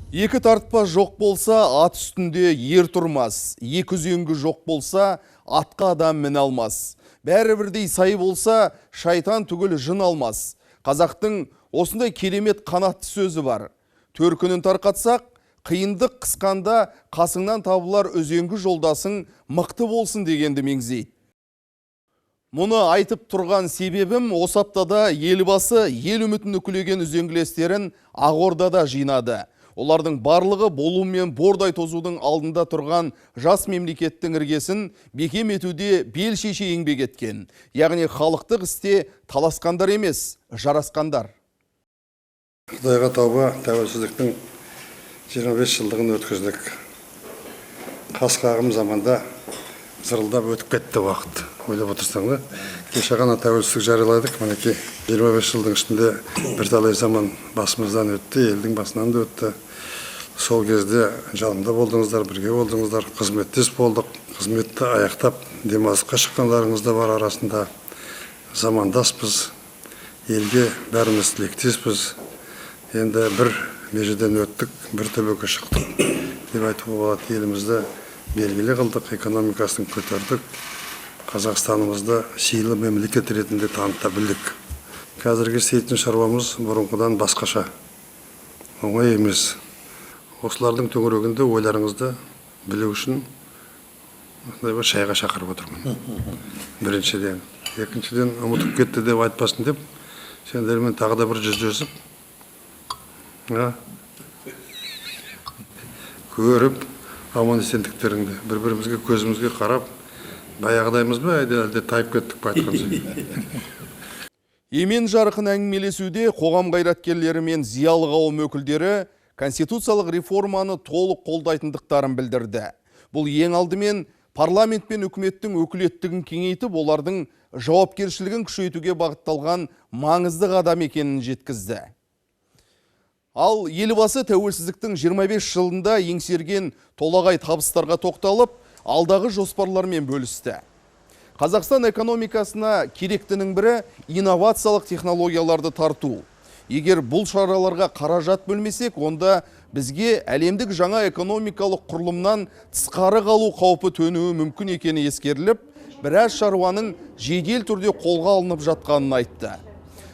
Екі тартпа жоқ болса, ат үстінде ер тұрмас. Екі үзеңгі жоқ болса, атқа адам міне алмас. Бәрі бірдей сай болса, шайтан түгіл жын алмас. Қазақтың осындай керемет қанатты сөзі бар. Төркінін тарқатсақ, қиындық қысқанда қасыңнан табылар үзеңгі жолдасың мықты болсын дегенді меңзейді. Мұны айтып тұрған себебім, осы аптада елбасы ел үмітін үкілеген үзеңгілестерін Ақордада жинады. Олардың барлығы болу мен бордай тозудың алдында тұрған жас мемлекеттің іргесін бекем етуде бел шеше еңбек еткен. Яғни халықтық істе таласқандар емес, жарасқандар. Құдайға тауба, тәуелсіздіктің 25 жылдығын өткіздік. Қас қағым заманда зырылдап өтіп кетті уақыт. Ойлап отырсаң да, кеше ғана тәуелсіздік жарияладық. Мінекей 25 жылдың ішінде бірталай заман басымыздан өтті, елдің басынан да өтті. Сол кезде жанымда болдыңыздар, бірге болдыңыздар, қызметтес болдық. Қызметті аяқтап, демалысқа шыққандарыңыз да бар арасында. Замандаспыз, елге бәріміз тілектеспіз. Енді бір межеден өттік, бір төбеге шықтық деп айтуға болады. Елімізді белгілі қылдық, экономикасын көтердік. Қазақстанымызды сыйлы мемлекет ретінде таныта білдік. Қазіргі істейтін шаруамыз бұрынғыдан басқаша. Оңай емес. Осылардың төңірегінде ойларыңызды білу үшін бір шайға шақырып отырмын. Біріншіден. Екіншіден, ұмытып кетті деп айтпасын деп, сендермен тағы да бір жүздесіп, көріп, аман-есендіктеріңді бір-бірімізге көзімізге қарап, баяғыдаймыз ба, әлде тайып кеттік па айтқансы. Емен жарқын әңгімелесуде қоғам қайраткерлері мен зиялы қауым өкілдері конституциялық реформаны толық қолдайтындықтарын білдірді. Бұл ең алдымен парламент пен үкіметтің өкілеттігін кеңейтіп, олардың жауапкершілігін күшейтуге бағытталған маңызды қадам екенін жеткізді. Ал елбасы тәуелсіздіктің 25 жылында еңсерген толағай табыстарға тоқталып, алдағы жоспарлармен бөлісті. Қазақстан экономикасына керектінің бірі инновациялық технологияларды тарту. Егер бұл шараларға қаражат бөлмесек, онда бізге әлемдік жаңа экономикалық құрылымнан тысқары қалу қаупі төнуі мүмкін екені ескеріліп, біраз шаруаның жедел түрде қолға алынып жатқанын айтты.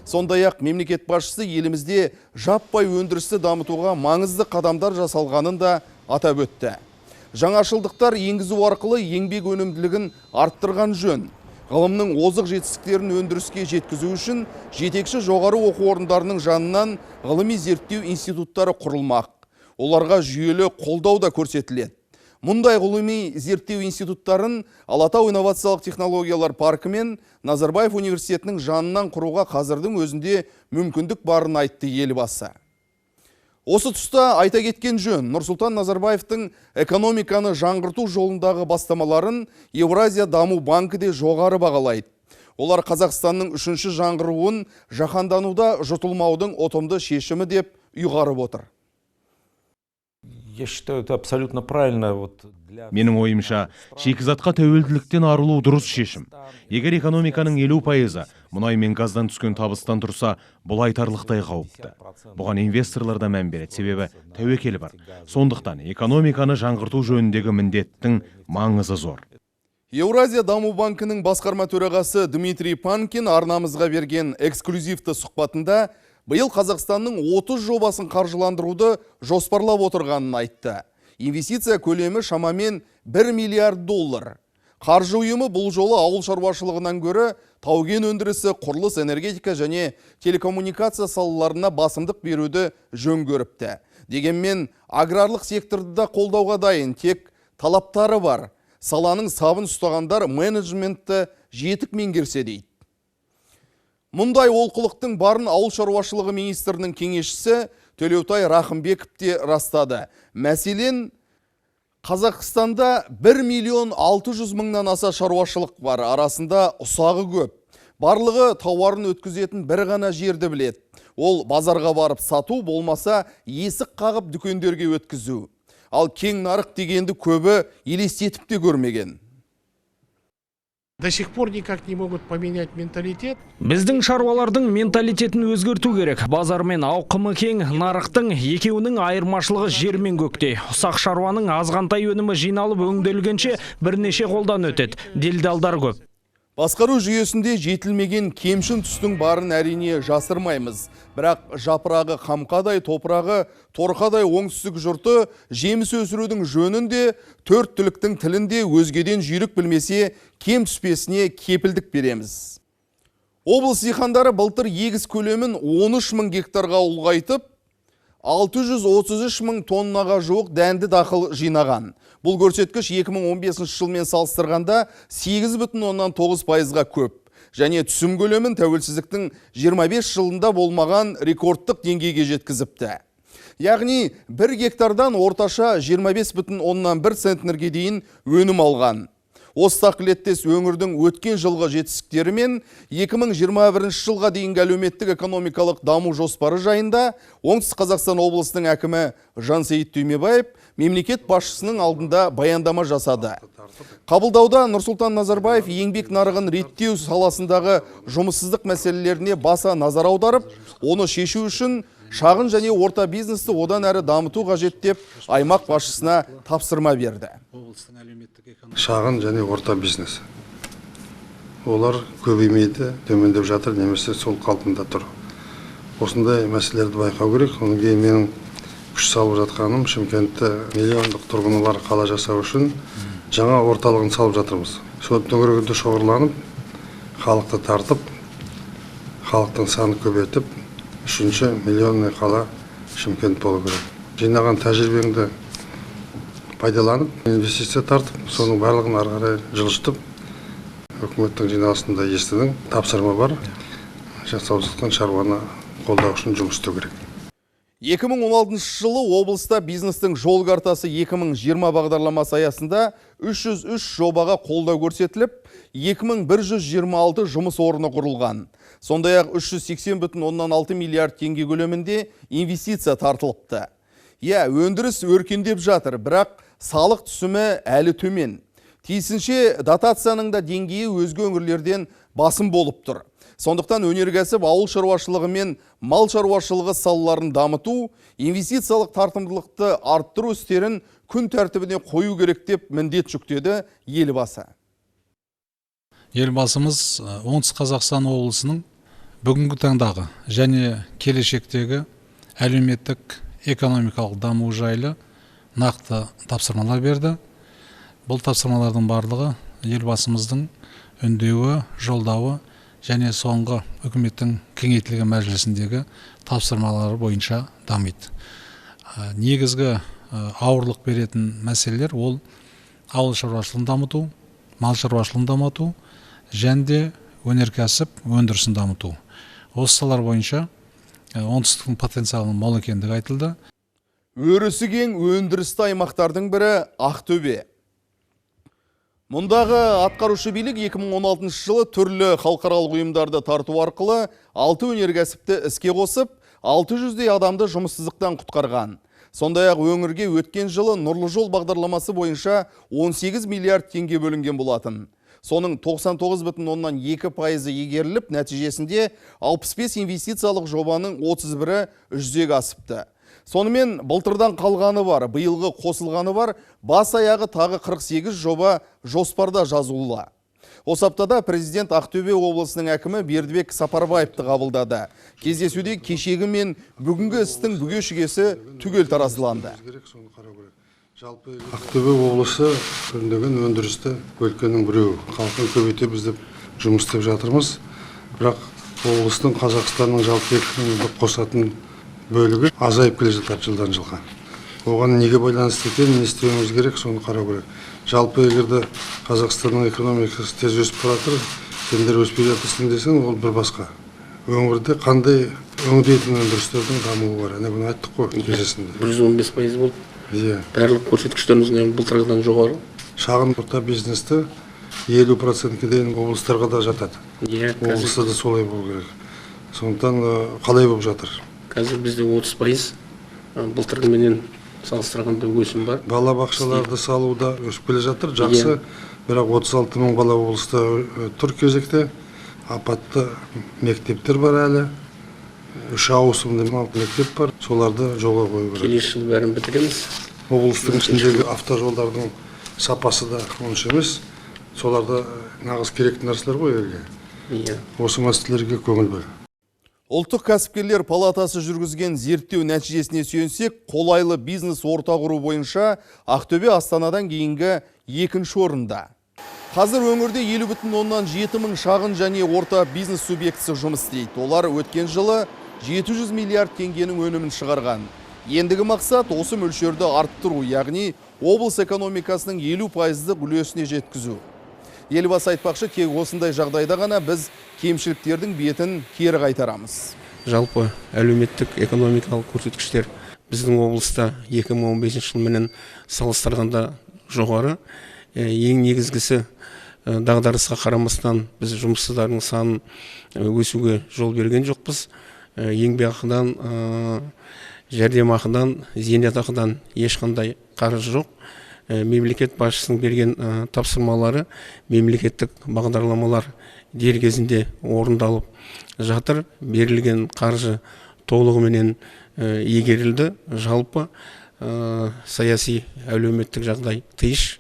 Сондай-ақ мемлекет басшысы елімізде жаппай өндірісті дамытуға маңызды қадамдар жасалғанын да атап өтті. Жаңашылдықтар енгізу арқылы еңбек өнімділігін арттырған жөн. Ғылымның озық жетістіктерін өндіріске жеткізу үшін жетекші жоғары оқу орындарының жанынан ғылыми зерттеу институттары құрылмақ. Оларға жүйелі қолдау да көрсетіледі. Мұндай ғылыми зерттеу институттарын Алатау инновациялық технологиялар паркі мен Назарбаев университетінің жанынан құруға қазірдің өзінде мүмкіндік барын айтты елбасы. Осы тұста айта кеткен жөн, Нұрсұлтан Назарбаевтың экономиканы жаңғырту жолындағы бастамаларын Евразия даму банкі де жоғары бағалайды. Олар Қазақстанның үшінші жаңғыруын жаһандануда жұтылмаудың ұтымды шешімі деп ұйғарып отыр. Я считаю, это абсолютно правильно. Менің ойымша, шикізатқа тәуелділіктен арылу дұрыс шешім. Егер экономиканың 50% мұнай мен газдан түскен табыстан тұрса, бұл айтарлықтай қауіпті. Бұған инвесторлар да мән береді, себебі тәуекел бар. Сондықтан экономиканы жаңғырту жөніндегі міндеттің маңызы зор. Евразия даму банкінің басқарма төрағасы Дмитрий Панкин арнамызға берген эксклюзивті сұхбатында биыл Қазақстанның 30 жобасын қаржыландыруды жоспарлап отырғанын айтты. Инвестиция көлемі шамамен $1 миллиард. Қаржы ұйымы бұл жолы ауыл шаруашылығынан гөрі тау-кен өндірісі, құрылыс, энергетика және телекоммуникация салаларына басымдық беруді жөн көріпті. Дегенмен аграрлық секторды да қолдауға дайын, тек талаптары бар. Саланың сабын ұстағандар менеджментті жетік меңгерсе дейді. Мұндай олқылықтың барын ауыл шаруашылығы министрінің кеңесшісі Төлеутай Рахымбеков те растады. Мәселен, Қазақстанда 1.600.000-нан аса шаруашылық бар, арасында ұсағы көп. Барлығы тауарын өткізетін бір ғана жерді біледі. Ол базарға барып сату, болмаса есік қағып дүкендерге өткізу. Ал кең нарық дегенді көбі елестетіп те көрмеген. До сих пор никак не могут поменять менталитет. Біздің шаруалардың менталитетін өзгерту керек. Базар мен ауқымы кең нарықтың екеуінің айырмашылығы жер мен көкте. Ұсақ шаруаның азғантай өнімі жиналып өңделгенше бірнеше қолдан өтеді. Делдалдар көп. Басқару жүйесінде жетілмеген кемшін тұстың барын әрине жасырмаймыз. Бірақ жапырағы қамқадай, топырағы торқадай оңтүстік жұрты жеміс өсірудің жөнінде, төрт түліктің тілінде өзгеден жүйрік білмесе кем түспесіне кепілдік береміз. Облыс диқандары былтыр егіс көлемін 13 мың гектарға ұлғайтып, 633 мың тоннаға жуық дәнді дақыл жинаған. Бұл көрсеткіш 2015 жылмен салыстырғанда 8,9%-ға көп. Және түсім көлемін тәуелсіздіктің 25 жылында болмаған рекордтық деңгейге жеткізіпті. Яғни 1 гектардан орташа 25,1 центнерге дейін өнім алған. Осы тақылеттес өңірдің өткен жылғы жетістіктері мен 2021 жылға дейінгі әлеуметтік экономикалық даму жоспары жайында Оңтүстік Қазақстан облысының әкімі Жансейіт Түймебаев мемлекет басшысының алдында баяндама жасады. Қабылдауда Нұрсұлтан Назарбаев еңбек нарығын реттеу саласындағы жұмыссыздық мәселелеріне баса назар аударып, оны шешу үшін шағын және орта бизнесті одан әрі дамыту қажет деп аймақ басшысына тапсырма берді. Шағын және орта бизнес. Олар көбеймейді, төмендеп жатыр, немесе сол қалпында тұр. Осындай мәселелерді байқау керек. Оның кейін менің күш салып жатқаным Шымкентте миллиондық тұрғыны бар қала жасау үшін жаңа орталығын салып жатырмыз. Сол төңірегінде шоғырланып, халықты тартып, халықтың саны көбейтіп, 3-ші миллионный қала Шымкент болу керек. Жинаған тәжірибеңді пайдаланып, инвестиция тартып, соның барлығын ары қарай жылжытып, үкіметтің жиналысында естідің, тапсырма бар. Жасалып жатқан шаруаны қолдау үшін жұмыс істеу керек. 2016 жылы облыста бизнестің жол картасы 2020 бағдарламасы аясында 303 жобаға қолдау көрсетіліп, 2126 жұмыс орны құрылған. Сондай-ақ 380,6 миллиард теңге көлемінде инвестиция тартылыпты. Өндіріс өркендеп жатыр, бірақ салық түсімі әлі төмен. Тиісінше дотацияның да деңгейі өзге өңірлерден басым болып тұр. Сондықтан өнеркәсіп, ауыл шаруашылығы мен мал шаруашылығы салаларын дамыту, инвестициялық тартымдылықты арттыру істерін күн тәртібіне қою керек деп міндет жүктеді елбасы. Елбасымыз Оңтүстік Қазақстан облысының бүгінгі таңдағы және келешектегі әлеуметтік экономикалық даму жайлы нақты тапсырмалар берді. Бұл тапсырмалардың барлығы елбасымыздың үндеуі, жолдауы және соңғы үкіметтің кеңейтілген мәжілісіндегі тапсырмалары бойынша дамиды. Негізгі ауырлық беретін мәселелер ол ауыл шаруашылығын дамыту, мал шаруашылығын дамыту және өнеркәсіп өндірісін дамыту. Осы салалар бойынша оңтүстіктің потенциалының мол екендігі айтылды. Өрісі кең өндірісті аймақтардың бірі Ақтөбе. Мұндағы атқарушы билік 2016 жылы түрлі халықаралық ұйымдарды тарту арқылы 6 өнеркәсіпті іске қосып, 600-дей адамды жұмыссыздықтан құтқарған. Сондай-ақ өңірге өткен жылы Нұрлы жол бағдарламасы бойынша 18 миллиард теңге бөлінген болатын. Соның 99,2% егеріліп, нәтижесінде 65 инвестициялық жобаның 31-і жүзеге асыпты. Сонымен былтырдан қалғаны бар, биылғы қосылғаны бар, бас аяғы тағы 48 жоба жоспарда жазулы. Осы аптада президент Ақтөбе облысының әкімі Бердібек Сапарбаевты қабылдады. Кездесуде кешегі мен бүгінгі істің бүге-шігесі түгел таразыланды. Ақтөбе облысы өндеген өндірісті өлкенің біреуі. Халқын көбейтеміз деп жұмыс істеп жатырмыз. Бірақ облыстың Қазақстанның жалпы экономиканы қосатын бөлігі азайып келе жатыр жылдан жылға. Оған неге байланысты екен, не істеуіміз керек, соны қарау керек. Жалпы егерде Қазақстанның экономикасы тез өсіп жатыр, сендер өспей жатырсың десең, ол бір басқа. Өңірде қандай өңдейтін өндірістердің дамуы бар, бұны айттық қой кездесінде. 115% болды. Барлық көрсеткіштеріміздің былтырғыдан жоғары. Шағын орта бизнесті 50%-ке дейін облыстарға да жатады. Облыста да солай болу керек. Сондықтан қалай болып жатыр? Қазір бізде 30% былтырғыменен салыстырғанда өсім бар. Бала бақшаларды салуда өсіп келе жатыр, жақсы. бірақ 36 мың бала облыста тұр кезекте. Апатты мектептер бар әлі. 3 ауысымды мектеп бар. Соларды жолға қою керек. Келесі жылы бәрін бітіреміз. Облыстың ішіндегі автожолдардың сапасы да онша емес. Соларда нағыз керекті нәрселер ғой елге. Иә. Осы мәселелерге көңіл бөл. Ұлттық кәсіпкерлер палатасы жүргізген зерттеу нәтижесіне сүйенсек, қолайлы бизнес орта құру бойынша Ақтөбе Астанадан кейінгі 2-ші орында. Қазір өңірде 50,7 мың шағын және орта бизнес субъектісі жұмыс істейді. Олар өткен жылы 700 миллиард теңгенің өнімін шығарған. Ендігі мақсат осы мөлшерді арттыру, яғни облыс экономикасының 50% үлесіне жеткізу. Елбасы айтпақшы, тек осындай жағдайда ғана біз кемшіліктердің бетін кері қайтарамыз. Жалпы әлеуметтік экономикалық көрсеткіштер біздің облыста 2015 жылменен салыстырғанда жоғары. Ең негізгісі дағдарысқа қарамастан біз жұмыссыздардың санын өсуге жол берген жоқпыз. Еңбекақыдан, жәрдемақыдан, зейнетақыдан ешқандай қарыз жоқ. Мемлекет басшысының берген тапсырмалары, мемлекеттік бағдарламалар дер кезінде орындалып жатыр. Берілген қаржы толығыменен игерілді. Жалпы саяси әлеуметтік жағдай тиыш.